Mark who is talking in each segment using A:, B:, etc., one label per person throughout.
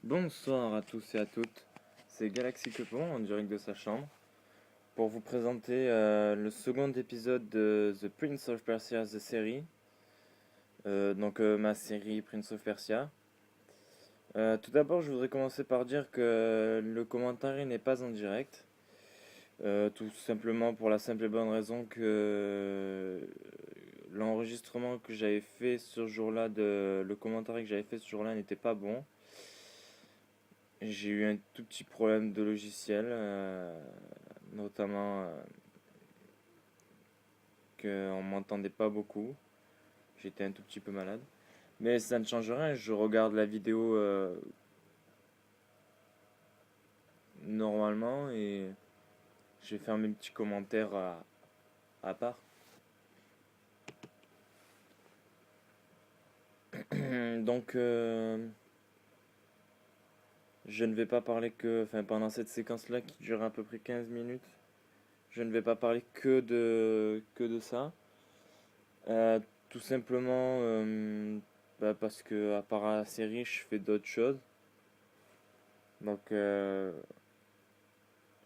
A: Bonsoir à tous et à toutes, c'est Galaxy Coupon en direct de sa chambre pour vous présenter le second épisode de The Prince of Persia The Série, ma série Prince of Persia. Tout d'abord, je voudrais commencer par dire que le commentaire n'est pas en direct, tout simplement pour la simple et bonne raison que l'enregistrement que j'avais fait ce jour-là, le commentaire que j'avais fait ce jour-là n'était pas bon. J'ai eu un tout petit problème de logiciel, notamment qu'on m'entendait pas beaucoup. J'étais un tout petit peu malade. Mais ça ne change rien, je regarde la vidéo normalement et je vais faire mes petits commentaires à part. Donc, je ne vais pas parler pendant cette séquence-là qui dure à peu près 15 minutes, je ne vais pas parler que de ça. Euh, Tout simplement parce que à part la série, je fais d'autres choses. Donc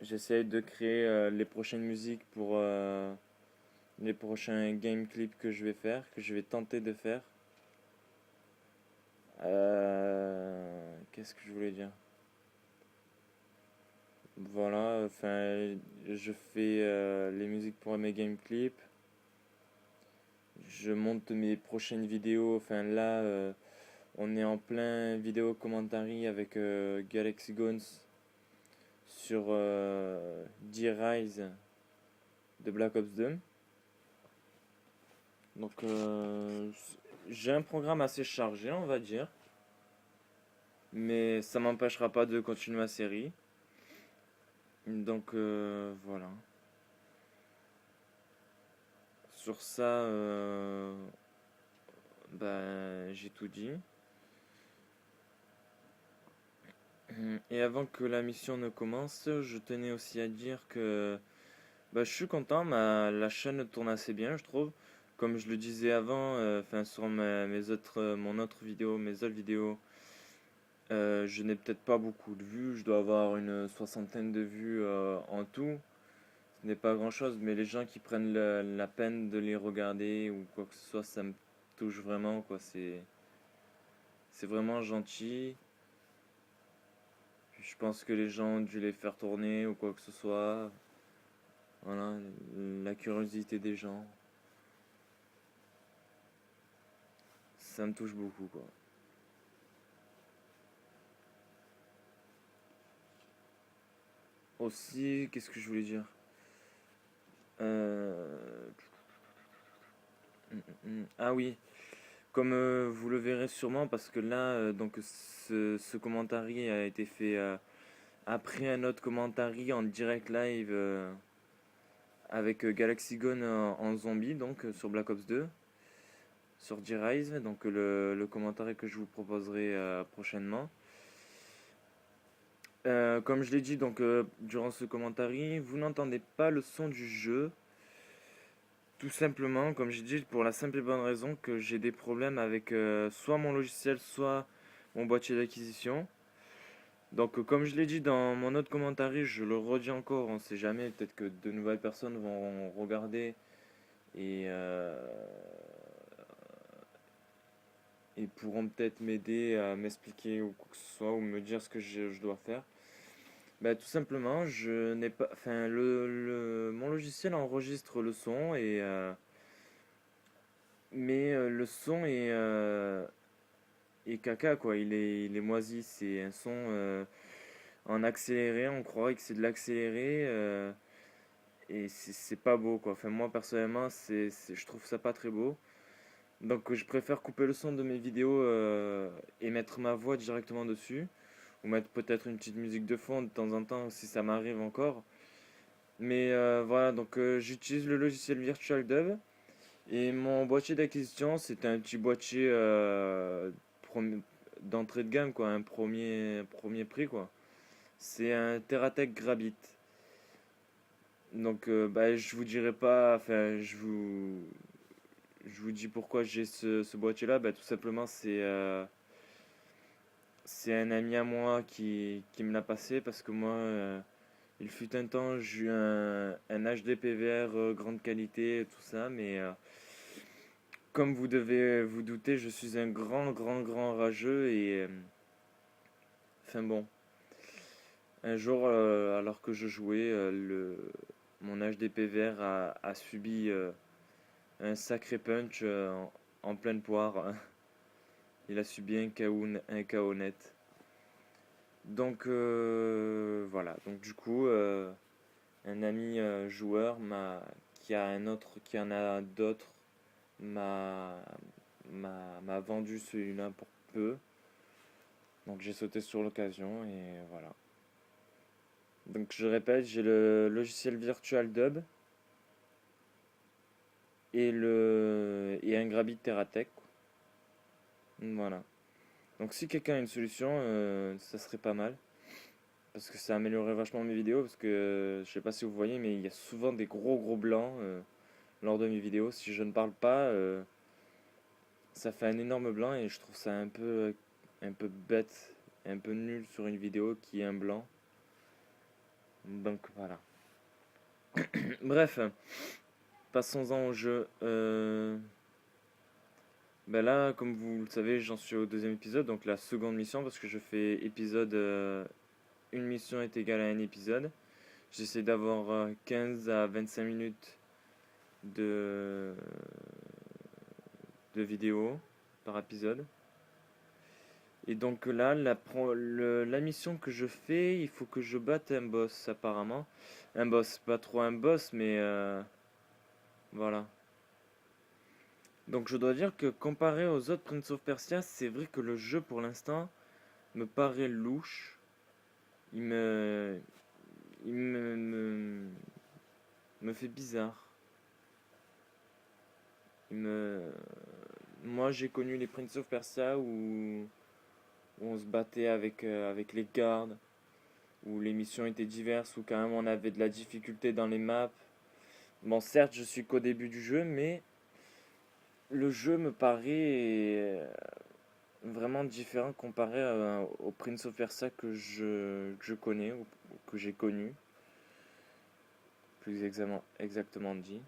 A: j'essaye de créer les prochaines musiques pour les prochains game clips que je vais faire, que je vais tenter de faire. Qu'est-ce que je voulais dire? Voilà, je fais les musiques pour mes game clips. Je monte mes prochaines vidéos. On est en plein vidéo commentary avec Galaxy Guns sur D-Rise de Black Ops 2. Donc j'ai un programme assez chargé, on va dire, mais ça m'empêchera pas de continuer ma série. Donc voilà. Sur ça, j'ai tout dit. Et avant que la mission ne commence, je tenais aussi à dire que je suis content, la chaîne tourne assez bien, je trouve. Comme je le disais avant, sur mon autre vidéo, mes autres vidéos, je n'ai peut-être pas beaucoup de vues, je dois avoir une soixantaine de vues en tout. Ce n'est pas grand-chose, mais les gens qui prennent la peine de les regarder ou quoi que ce soit, ça me touche vraiment, quoi. C'est vraiment gentil. Puis je pense que les gens ont dû les faire tourner ou quoi que ce soit. Voilà, la curiosité des gens, ça me touche beaucoup, quoi. Aussi, qu'est-ce que je voulais dire? Euh... Ah oui, comme vous le verrez sûrement, parce que là, ce commentary a été fait après un autre commentary en direct live avec Galaxy Gun en zombie, donc sur Black Ops 2, sur D-Rise, donc le commentary que je vous proposerai prochainement. Comme je l'ai dit durant ce commentary, vous n'entendez pas le son du jeu. Tout simplement, comme j'ai dit, pour la simple et bonne raison que j'ai des problèmes avec soit mon logiciel, soit mon boîtier d'acquisition. Donc, comme je l'ai dit dans mon autre commentaire, je le redis encore, on ne sait jamais, peut-être que de nouvelles personnes vont regarder et, et pourront peut-être m'aider à m'expliquer ou quoi que ce soit, ou me dire ce que je dois faire. Tout simplement, je n'ai pas, mon logiciel enregistre le son mais le son est caca quoi. Il est moisi. C'est un son en accéléré. On croirait que c'est de l'accéléré et c'est pas beau quoi. Enfin moi personnellement, je trouve ça pas très beau. Donc je préfère couper le son de mes vidéos et mettre ma voix directement dessus. Ou mettre peut-être une petite musique de fond de temps en temps si ça m'arrive encore. Mais voilà, donc j'utilise le logiciel Virtual Dub. Et mon boîtier d'acquisition, c'est un petit boîtier d'entrée de gamme, quoi, un premier prix, quoi. C'est un Teratech Grabit. Donc, je vous dirai pas, je vous dis pourquoi j'ai ce boîtier-là. Tout simplement, c'est un ami à moi qui me l'a passé parce que moi, il fut un temps, j'ai eu un HD PVR grande qualité et tout ça, mais comme vous devez vous douter, je suis un grand rageux et enfin bon, un jour, alors que je jouais, mon HD PVR a subi un sacré punch en pleine poire. Il a subi un KO net. Donc voilà. Donc du coup, un ami joueur qui en a d'autres m'a m'a vendu celui-là pour peu. Donc j'ai sauté sur l'occasion et voilà. Donc je répète, j'ai le logiciel Virtual Dub et un Grabit Teratech. Voilà. Donc si quelqu'un a une solution, ça serait pas mal. Parce que ça améliorerait vachement mes vidéos. Parce que je sais pas si vous voyez, mais il y a souvent des gros blancs lors de mes vidéos. Si je ne parle pas, ça fait un énorme blanc et je trouve ça un peu bête, un peu nul sur une vidéo qui est un blanc. Donc voilà. Bref, passons-en au jeu. Ben là, comme vous le savez, j'en suis au deuxième épisode, donc la seconde mission, parce que je fais épisode. Une mission est égale à un épisode. J'essaie d'avoir 15 à 25 minutes de, de vidéo par épisode. Et donc là, la mission que je fais, il faut que je batte un boss apparemment. Un boss, pas trop un boss, mais voilà. Donc je dois dire que comparé aux autres Prince of Persia, c'est vrai que le jeu pour l'instant me paraît louche. Il me, il me fait bizarre. Il me, moi j'ai connu les Prince of Persia où on se battait avec les gardes, où les missions étaient diverses, où quand même on avait de la difficulté dans les maps. Bon, certes, je suis qu'au début du jeu, mais le jeu me paraît vraiment différent comparé au Prince of Persia que je connais, ou que j'ai connu, plus exactement dit.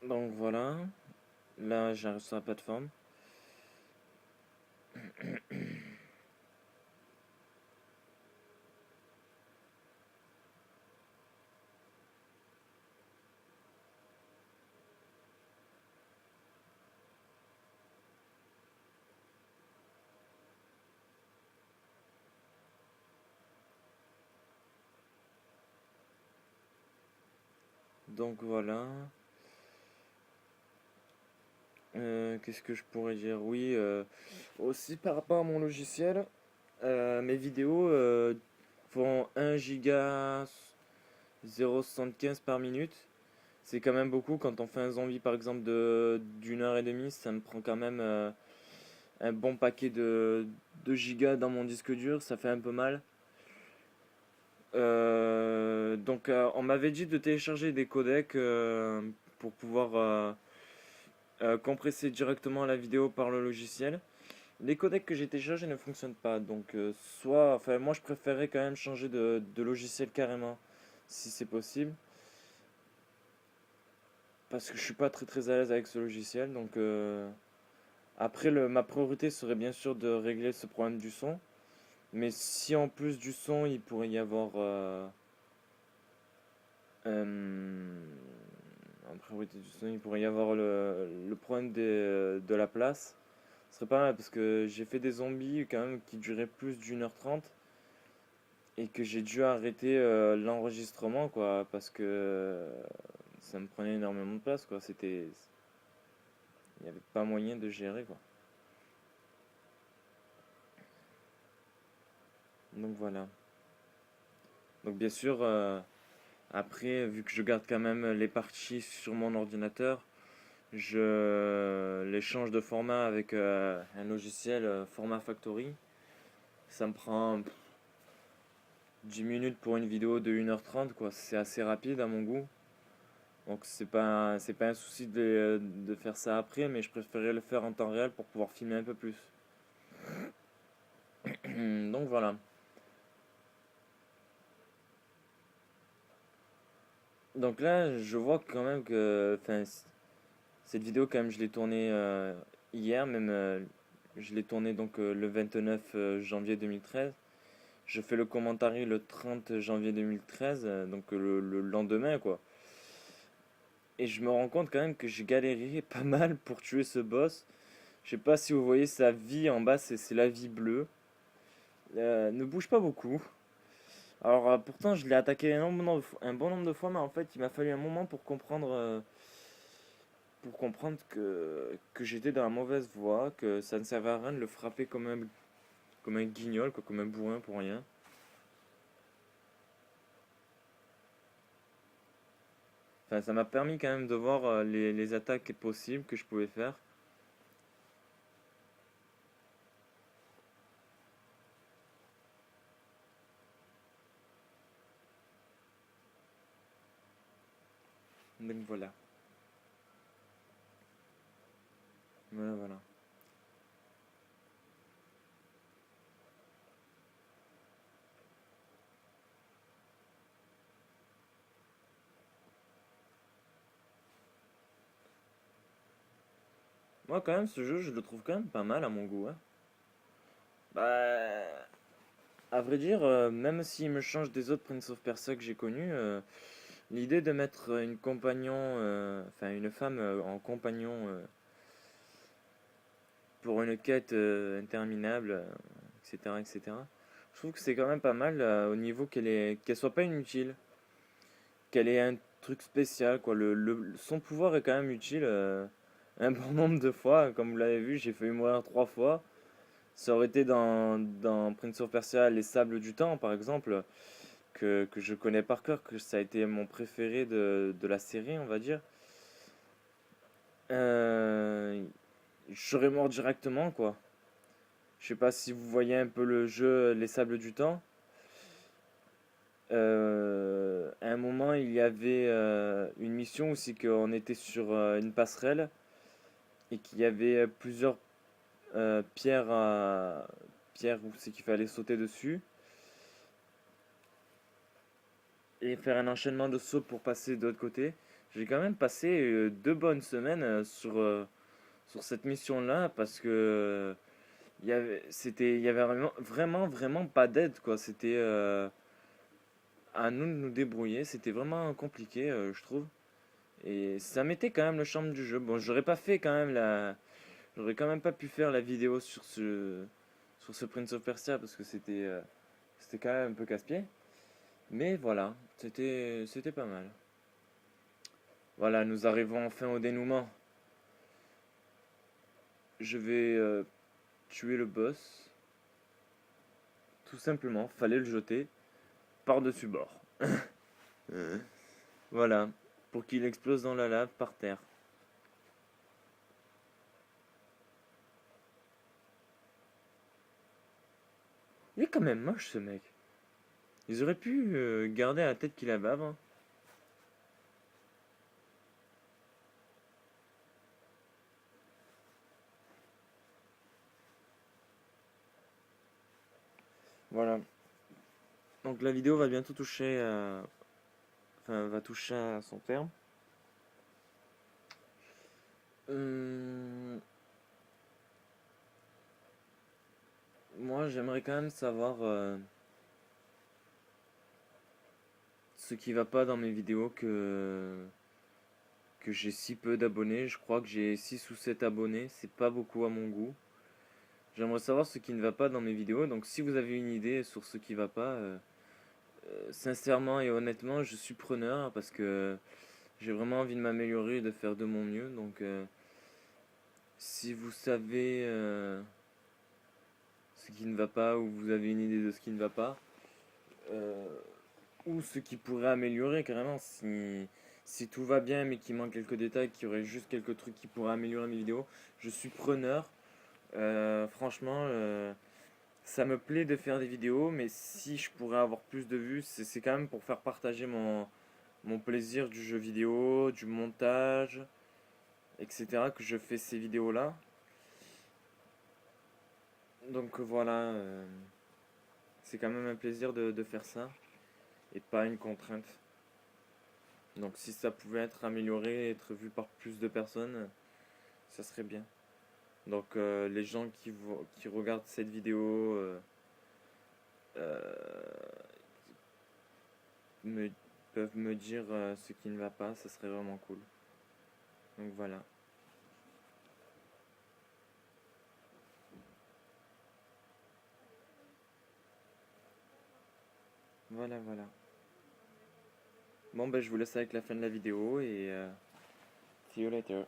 A: Donc voilà, là j'arrive sur la plateforme. Donc voilà. Qu'est-ce que je pourrais dire? Oui, aussi par rapport à mon logiciel, mes vidéos font 1 giga 0,75 par minute. C'est quand même beaucoup. Quand on fait un zombie par exemple d'une heure et demie, ça me prend quand même un bon paquet de gigas dans mon disque dur. Ça fait un peu mal. Donc on m'avait dit de télécharger des codecs pour pouvoir compresser directement la vidéo par le logiciel. Les codecs que j'ai téléchargés ne fonctionnent pas, donc enfin moi je préférerais quand même changer de logiciel carrément, si c'est possible, parce que je suis pas très à l'aise avec ce logiciel, donc après ma priorité serait bien sûr de régler ce problème du son, mais si en plus du son il pourrait y avoir en priorité du son il pourrait y avoir le problème de la place. Ce serait pas mal parce que j'ai fait des zombies quand même qui duraient plus d'1h30 et que j'ai dû arrêter l'enregistrement quoi parce que ça me prenait énormément de place quoi. Il n'y avait pas moyen de gérer quoi. Donc voilà. Donc bien sûr après vu que je garde quand même les parties sur mon ordinateur, je les change de format avec un logiciel format factory. Ça me prend 10 minutes pour une vidéo de 1h30 quoi, c'est assez rapide à mon goût. Donc c'est pas un souci de faire ça après, mais je préférais le faire en temps réel pour pouvoir filmer un peu plus. Donc voilà. Donc là, je vois quand même que, enfin, cette vidéo quand même, je l'ai tournée hier, même, je l'ai tournée donc le 29 janvier 2013. Je fais le commentaire le 30 janvier 2013, donc le lendemain quoi. Et je me rends compte quand même que j'ai galéré pas mal pour tuer ce boss. Je sais pas si vous voyez sa vie en bas, c'est la vie bleue. Ne bouge pas beaucoup. Alors pourtant je l'ai attaqué un bon nombre de fois, mais en fait il m'a fallu un moment pour comprendre que j'étais dans la mauvaise voie, que ça ne servait à rien de le frapper comme un guignol, quoi, comme un bourrin pour rien. Enfin, ça m'a permis quand même de voir les attaques possibles que je pouvais faire. Donc voilà. Voilà, voilà. Moi, quand même, ce jeu, je le trouve quand même pas mal à mon goût, hein. Bah, à vrai dire, même s'il me change des autres Prince of Persia que j'ai connus, l'idée de mettre une compagnon, enfin une femme en compagnon pour une quête interminable, etc., etc., je trouve que c'est quand même pas mal au niveau qu'elle soit pas inutile, qu'elle ait un truc spécial, quoi. Son pouvoir est quand même utile un bon nombre de fois. Comme vous l'avez vu, j'ai failli mourir 3 fois. Ça aurait été dans Prince of Persia, Les Sables du Temps, par exemple, que je connais par cœur, que ça a été mon préféré de la série, on va dire. Euh, je serais mort directement, quoi. Je sais pas si vous voyez un peu le jeu Les Sables du Temps. À un moment, il y avait une mission où c'est qu'on était sur une passerelle et qu'il y avait pierres où c'est qu'il fallait sauter dessus et faire un enchaînement de sauts pour passer de l'autre côté. J'ai quand même passé 2 bonnes semaines sur cette mission-là parce que il y avait vraiment, vraiment, vraiment pas d'aide, quoi. C'était à nous de nous débrouiller. C'était vraiment compliqué, je trouve. Et ça mettait quand même le charme du jeu. Bon, j'aurais quand même pas pu faire la vidéo sur ce Prince of Persia parce que c'était quand même un peu casse-pied. Mais voilà, c'était pas mal. Voilà, nous arrivons enfin au dénouement. Je vais tuer le boss. Tout simplement, fallait le jeter par-dessus bord. Voilà, pour qu'il explose dans la lave par terre. Il est quand même moche ce mec. Ils auraient pu garder la tête qu'il avait avant. Voilà. Donc la vidéo va bientôt va toucher à son terme. Euh, Moi, j'aimerais quand même savoir ce qui va pas dans mes vidéos que j'ai si peu d'abonnés. Je crois que j'ai 6 ou 7 abonnés. C'est pas beaucoup à mon goût. J'aimerais savoir ce qui ne va pas dans mes vidéos. Donc si vous avez une idée sur ce qui va pas, sincèrement et honnêtement, je suis preneur parce que j'ai vraiment envie de m'améliorer et de faire de mon mieux. Donc si vous savez ce qui ne va pas ou vous avez une idée de ce qui ne va pas, euh, ou ce qui pourrait améliorer carrément, si tout va bien mais qu'il manque quelques détails, qu'il y aurait juste quelques trucs qui pourraient améliorer mes vidéos, je suis preneur. Franchement, ça me plaît de faire des vidéos, mais si je pourrais avoir plus de vues, c'est quand même pour faire partager mon plaisir du jeu vidéo, du montage, etc. que je fais ces vidéos-là. Donc voilà, c'est quand même un plaisir de faire ça et pas une contrainte. Donc si ça pouvait être amélioré, être vu par plus de personnes, ça serait bien. Donc les gens qui regardent cette vidéo euh, me, peuvent me dire ce qui ne va pas, ça serait vraiment cool. Donc voilà. Voilà, voilà. Bon, ben je vous laisse avec la fin de la vidéo et see you later.